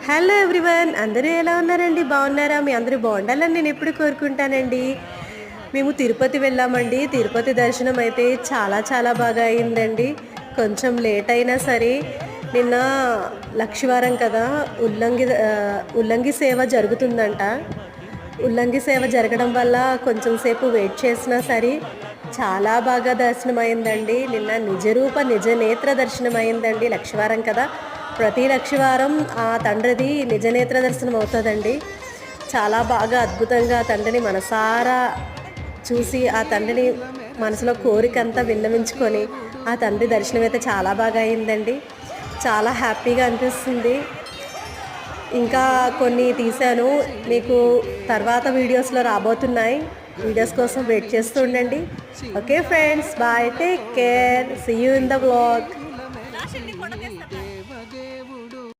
Hello everyone, అందరూ ఎలా ఉన్నారండి? బాగున్నారా? మీ అందరూ బాగుండాలని నేను ఎప్పుడు కోరుకుంటానండి. మేము తిరుపతి వెళ్ళామండి. తిరుపతి దర్శనం అయితే చాలా చాలా బాగా అయిందండి. కొంచెం లేట్ అయినా సరే నిన్న లక్షవారం కదా, ఉల్లంగి సేవ జరుగుతుందంట. ఉల్లంగి సేవ జరగడం వల్ల కొంచెం సేపు వెయిట్ చేసినా సరే చాలా బాగా దర్శనం అయిందండి. నిన్న నిజ నేత్ర దర్శనం అయిందండి. లక్షవారం కదా, ప్రతి లక్షవారం ఆ తండ్రిది నిజనేత్ర దర్శనం అవుతుందండి. చాలా బాగా అద్భుతంగా ఆ తండ్రిని మనసారా చూసి ఆ తండ్రిని మనసులో కోరికంతా విన్నవించుకొని ఆ తండ్రి దర్శనం అయితే చాలా బాగా అయిందండి. చాలా హ్యాపీగా అనిపిస్తుంది. ఇంకా కొన్ని తీశాను, మీకు తర్వాత వీడియోస్లో రాబోతున్నాయి. వీడియోస్ కోసం వెయిట్ చేస్తూ ఉండండి. Okay friends, bye, take care, see you in the vlog.